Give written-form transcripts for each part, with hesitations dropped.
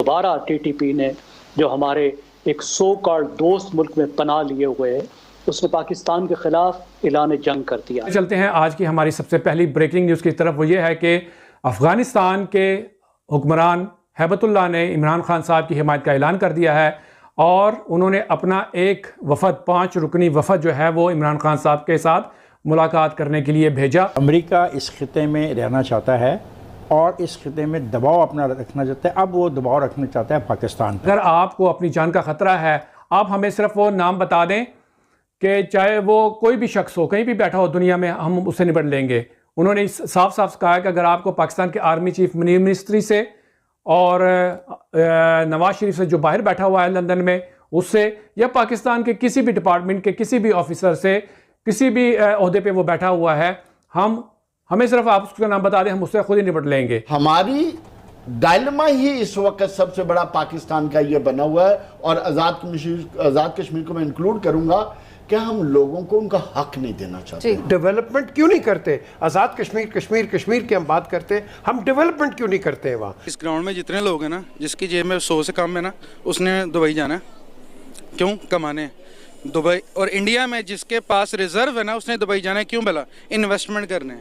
दोबारा TTP ने जो हमारे एक सो कॉल्ड दोस्त मुल्क में पनाह लिए हुए है, उसने पाकिस्तान के खिलाफ ऐलान जंग कर दिया। चलते हैं आज की हमारी सबसे पहली ब्रेकिंग न्यूज़ की तरफ। वो ये है कि अफ़गानिस्तान के हुक्मरान हैबतुल्लाह ने इमरान खान साहब की हिमायत का ऐलान कर दिया है और उन्होंने अपना एक वफद 5 रुकनी वफद जो है वो इमरान खान साहब के साथ मुलाकात करने के लिए भेजा। अमेरिका इस खिते में रहना चाहता है और इस खिते में दबाव अपना रखना चाहता है। अब वो दबाव रखना चाहता है पाकिस्तान पर। अगर आपको अपनी जान का ख़तरा है, आप हमें सिर्फ वो नाम बता दें कि चाहे वो कोई भी शख्स हो, कहीं भी बैठा हो दुनिया में, हम उससे निपट लेंगे। उन्होंने साफ साफ कहा कि अगर आपको पाकिस्तान के आर्मी चीफ मिनिस्ट्री से और नवाज शरीफ से जो बाहर बैठा हुआ है लंदन में उससे, या पाकिस्तान के किसी भी डिपार्टमेंट के किसी भी ऑफिसर से, किसी भी ओहदे पे वो बैठा हुआ है, हमें सिर्फ आप उसका नाम बता दें, हम उससे खुद ही निपट लेंगे। हमारी डायलेमा ही इस वक्त सबसे बड़ा पाकिस्तान का ये बना हुआ है और आज़ाद कश्मीर को मैं इंक्लूड करूंगा कि हम लोगों को उनका हक नहीं देना चाहते। डेवलपमेंट क्यों नहीं करते? आज़ाद कश्मीर की हम बात करते हैं, हम डेवलपमेंट क्यों नहीं करते हैं वहाँ? इस ग्राउंड में जितने लोग हैं ना, जिसकी जेब में 100 से कम है ना, उसने दुबई जाना है। क्यों? कमाने दुबई। और इंडिया में जिसके पास रिजर्व है ना, उसने दुबई जाना है। क्यों? भला इन्वेस्टमेंट करने।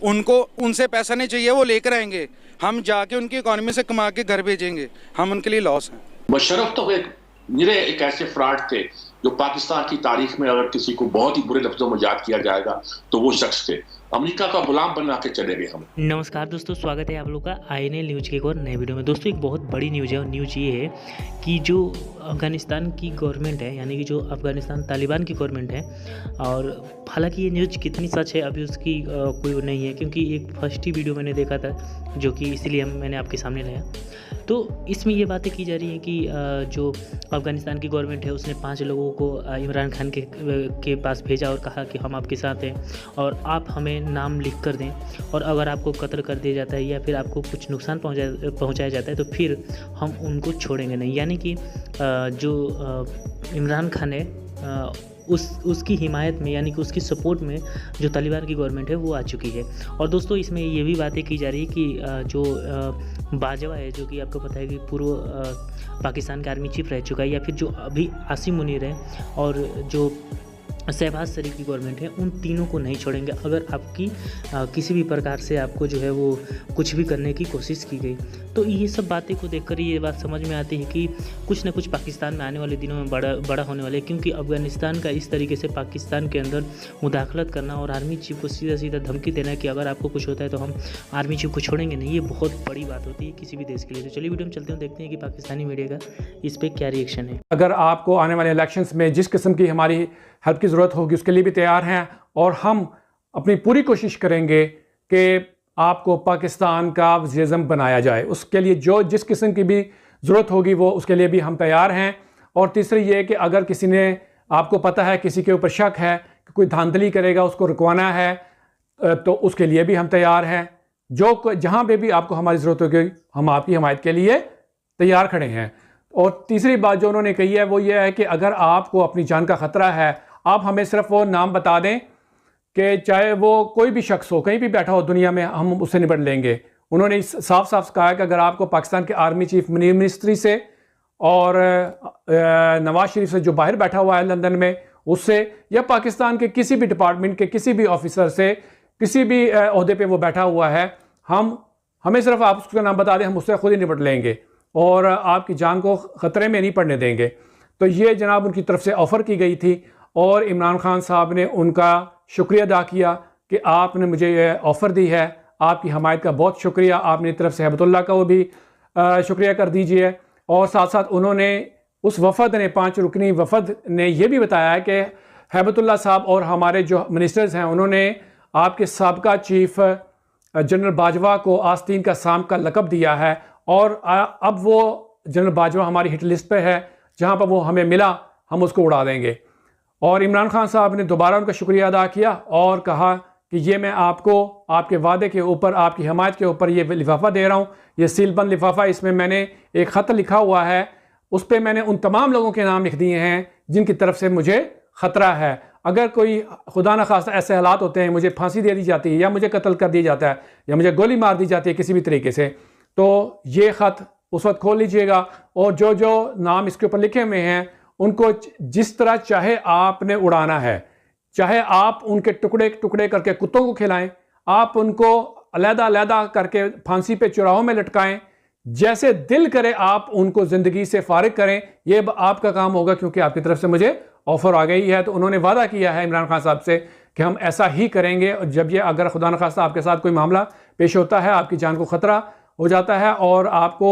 उनको उनसे पैसा नहीं चाहिए, वो लेकर आएंगे, हम जाके उनकी इकॉनमी से कमा के घर भेजेंगे, हम उनके लिए लॉस हैं। मुशर्रफ तो एक ऐसे फ्रॉड थे जो पाकिस्तान की तारीख में अगर किसी को बहुत ही बुरे लफ्जों में याद किया जाएगा तो वो शख्स थे। अमेरिका का गुलाम बना के चले गए हम। नमस्कार दोस्तों, स्वागत है आप लोग का INL न्यूज़ के एक और नए वीडियो में। दोस्तों एक बहुत बड़ी न्यूज़ है और न्यूज़ ये है कि जो अफ़गानिस्तान की गवर्नमेंट है, यानी कि जो अफ़गानिस्तान तालिबान की गवर्नमेंट है, और हालांकि ये न्यूज़ कितनी सच है अभी उसकी कोई नहीं है, क्योंकि एक फर्स्ट ही वीडियो मैंने देखा था जो कि इसीलिए मैंने आपके सामने लाया। तो इसमें ये बातें की जा रही हैं कि जो अफ़गानिस्तान की गवर्नमेंट है उसने 5 लोगों को इमरान खान के पास भेजा और कहा कि हम आपके साथ हैं और आप हमें नाम लिख कर दें, और अगर आपको कत्ल कर दिया जाता है या फिर आपको कुछ नुकसान पहुंचाया जाता है तो फिर हम उनको छोड़ेंगे नहीं। यानी कि जो इमरान खान है उसकी हिमायत में, यानी कि उसकी सपोर्ट में जो तालिबान की गवर्नमेंट है वो आ चुकी है। और दोस्तों इसमें ये भी बातें की जा रही है कि जो बाजवा है, जो कि आपको पता है कि पूर्व पाकिस्तान का आर्मी चीफ रह चुका है, या फिर जो अभी आसिम मुनीर है और जो शहबाज शरीफ की गवर्नमेंट है, उन तीनों को नहीं छोड़ेंगे अगर आपकी किसी भी प्रकार से आपको जो है वो कुछ भी करने की कोशिश की गई। तो ये सब बातें को देखकर ये बात समझ में आती है कि कुछ ना कुछ पाकिस्तान में आने वाले दिनों में बड़ा होने वाला है, क्योंकि अफ़गानिस्तान का इस तरीके से पाकिस्तान के अंदर मुदाखलत करना और आर्मी चीफ को सीधा धमकी देना कि अगर आपको कुछ होता है तो हम आर्मी चीफ को छोड़ेंगे नहीं, ये बहुत बड़ी बात होती है किसी भी देश के लिए। तो चलिए वीडियो में चलते हैं, देखते हैं कि पाकिस्तानी मीडिया का इस पर क्या रिएक्शन है। अगर आपको आने वाले इलेक्शंस में जिस किस्म की हमारी हेल्प की ज़रूरत होगी उसके लिए भी तैयार हैं, और हम अपनी पूरी कोशिश करेंगे कि आपको पाकिस्तान का वज़ीर-ए-आज़म बनाया जाए। उसके लिए जो जिस किस्म की भी ज़रूरत होगी वो उसके लिए भी हम तैयार हैं। और तीसरी ये कि अगर किसी ने, आपको पता है किसी के ऊपर शक है कि कोई धांधली करेगा, उसको रुकवाना है, तो उसके लिए भी हम तैयार हैं। जहाँ पे भी आपको हमारी ज़रूरत होगी हम आपकी हिमायत के लिए तैयार खड़े हैं। और तीसरी बात जो उन्होंने कही है वो ये है कि अगर आपको अपनी जान का ख़तरा है, आप हमें सिर्फ वो नाम बता दें कि चाहे वो कोई भी शख्स हो, कहीं भी बैठा हो दुनिया में, हम उससे निपट लेंगे। उन्होंने साफ साफ कहा कि अगर आपको पाकिस्तान के आर्मी चीफ मिनिस्ट्री से और नवाज शरीफ से जो बाहर बैठा हुआ है लंदन में उससे, या पाकिस्तान के किसी भी डिपार्टमेंट के किसी भी ऑफिसर से, किसी भी ओहदे पे वो बैठा हुआ है, हमें सिर्फ आप उसका नाम बता दें, हम उससे खुद ही निपट लेंगे और आपकी जान को ख़तरे में नहीं पड़ने देंगे। तो ये जनाब उनकी तरफ से ऑफ़र की गई थी और इमरान खान साहब ने उनका शुक्रिया अदा किया कि आपने मुझे ये ऑफ़र दी है, आपकी हमायत का बहुत शुक्रिया। आप मेरी तरफ से हैबतुल्लाह का वो भी शुक्रिया कर दीजिए। और साथ साथ उन्होंने, उस वफ़द ने, 5 रुकनी वफ़द ने यह भी बताया है कि हैबतुल्लाह साहब और हमारे जो मिनिस्टर्स हैं उन्होंने आपके साबका चीफ जनरल बाजवा को आस्तीन का शाम का लक़ब दिया है, और अब वो जनरल बाजवा हमारी हिट लिस्ट पे है, जहाँ पर वो हमें मिला हम उसको उड़ा देंगे। और इमरान खान साहब ने दोबारा उनका शुक्रिया अदा किया और कहा कि ये मैं आपको आपके वादे के ऊपर, आपकी हिमायत के ऊपर ये लिफाफा दे रहा हूँ, ये सीलबंद लिफाफा, इसमें मैंने एक ख़त लिखा हुआ है, उस पर मैंने उन तमाम लोगों के नाम लिख दिए हैं जिनकी तरफ से मुझे ख़तरा है। अगर कोई खुदा न खास्ता ऐसे हालात होते हैं, मुझे फांसी दे दी जाती है या मुझे कत्ल कर दिया जाता है या मुझे गोली मार दी जाती है किसी भी तरीके से, तो ये ख़त उस वक्त खोल लीजिएगा, और जो जो नाम इसके ऊपर लिखे हुए हैं उनको जिस तरह चाहे आपने उड़ाना है, चाहे आप उनके टुकड़े टुकड़े करके कुत्तों को खिलाएं, आप उनको अलहदा करके फांसी पे चौराहों में लटकाएं, जैसे दिल करे आप उनको जिंदगी से फारिग करें, ये आपका काम होगा, क्योंकि आपकी तरफ से मुझे ऑफर आ गई है। तो उन्होंने वादा किया है इमरान खान साहब से कि हम ऐसा ही करेंगे। और जब ये अगर खुदा न खास्ता आपके साथ कोई मामला पेश होता है, आपकी जान को खतरा हो जाता है और आपको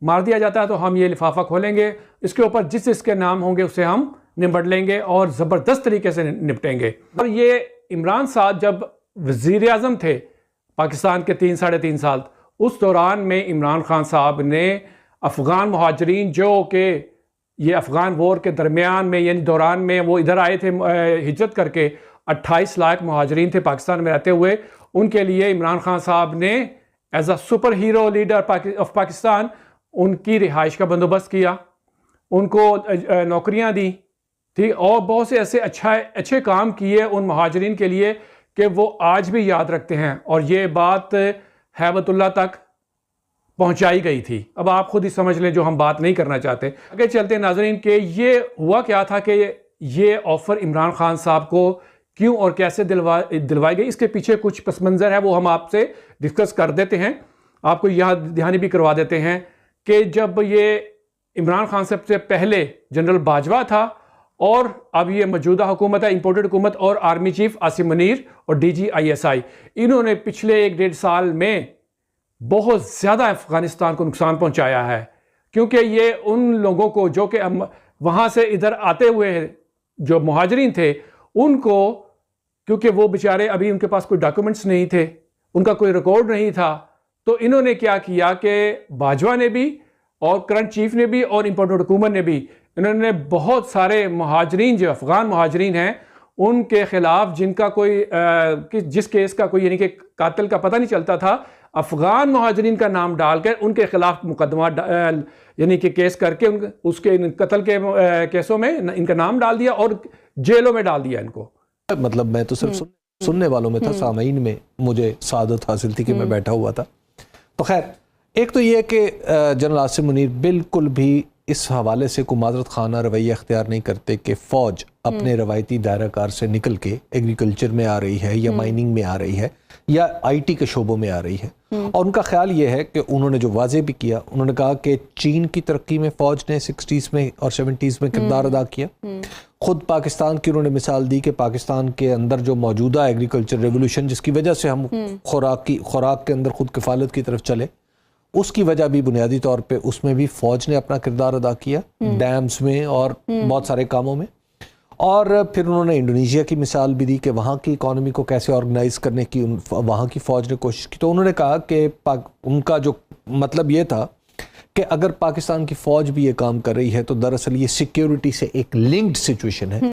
मार दिया जाता है, तो हम ये लिफाफा खोलेंगे, इसके ऊपर जिस जिसके नाम होंगे उसे हम निपट लेंगे और ज़बरदस्त तरीके से निपटेंगे। और ये इमरान साहब जब वज़ीर आज़म थे पाकिस्तान के 3-3.5 साल, उस दौरान में इमरान खान साहब ने अफ़गान मुहाजिरीन जो कि ये अफ़गान वॉर के दरमियान में यानी दौरान में वो इधर आए थे हिजरत करके, 28 लाख मुहाजिरीन थे पाकिस्तान में रहते हुए, उनके लिए इमरान खान साहब ने as a super hero leader of Pakistan उनकी रिहाइश का बंदोबस्त किया, उनको नौकरियां दी, ठीक, और बहुत से ऐसे अच्छे काम किए उन मुहाजिरीन के लिए कि वो आज भी याद रखते हैं। और ये बात हैबतुल्लाह तक पहुंचाई गई थी। अब आप खुद ही समझ लें जो हम बात नहीं करना चाहते। आगे चलते नाजरीन के ये हुआ क्या था कि ये ऑफ़र इमरान खान साहब को क्यों और कैसे दिलवाई गई, इसके पीछे कुछ पस मंज़र है, वो हम आपसे डिस्कस कर देते हैं। आपको यह ध्यान भी करवा देते हैं कि जब ये इमरान खान साहब से पहले जनरल बाजवा था और अब ये मौजूदा हुकूमत है, इंपोर्टेड हुकूमत, और आर्मी चीफ आसिम मुनीर और DG ISI, इन्होंने पिछले 1-1.5 साल में बहुत ज़्यादा अफ़गानिस्तान को नुकसान पहुंचाया है। क्योंकि ये उन लोगों को जो कि वहाँ से इधर आते हुए जो मुहाजिरीन थे, उनको, क्योंकि वो बेचारे अभी उनके पास कोई डॉक्यूमेंट्स नहीं थे, उनका कोई रिकॉर्ड नहीं था, तो इन्होंने क्या किया कि बाजवा ने भी और करंट चीफ ने भी और इंपोर्टेड हुकूमत ने भी, इन्होंने बहुत सारे मुहाजिरीन जो अफ़गान मुहाजिरीन हैं उनके ख़िलाफ़ जिनका कोई जिस केस का कोई यानी कि कातिल का पता नहीं चलता था, अफ़गान मुहाजिरीन का नाम डालकर उनके ख़िलाफ़ मुकदमा यानी कि केस करके उसके कत्ल के केसों में इनका नाम डाल दिया और जेलों में डाल दिया इनको। मतलब मैं तो सिर्फ सुनने वालों में था, सामाईन में मुझे सादत हासिल थी कि मैं बैठा हुआ था। तो खैर, एक तो ये है कि जनरल आसिम मुनीर बिल्कुल भी इस हवाले से कोई माजरत खाना रवैया अख्तियार नहीं करते कि फ़ौज अपने रवायती दायरा कार से निकल के एग्रीकल्चर में आ रही है या माइनिंग में आ रही है या IT के शोबों में आ रही है। और उनका ख्याल ये है कि उन्होंने जो वाजे भी किया, उन्होंने कहा कि चीन की तरक्की में फ़ौज ने 60s में और 70s में किरदार अदा किया। खुद पाकिस्तान की उन्होंने मिसाल दी कि पाकिस्तान के अंदर जो मौजूदा एग्रीकल्चर रेवोल्यूशन जिसकी वजह से हम खुराक के अंदर खुद किफ़ालत की तरफ चले, उसकी वजह भी बुनियादी तौर पे उसमें भी फ़ौज ने अपना किरदार अदा किया, डैम्स में और बहुत सारे कामों में। और फिर उन्होंने इंडोनेशिया की मिसाल भी दी कि वहाँ की इकॉनमी को कैसे ऑर्गेनाइज करने की वहाँ की फ़ौज ने कोशिश की। तो उन्होंने कहा कि उनका जो मतलब ये था कि अगर पाकिस्तान की फ़ौज भी ये काम कर रही है तो दरअसल ये सिक्योरिटी से एक लिंक्ड सिचुएशन है।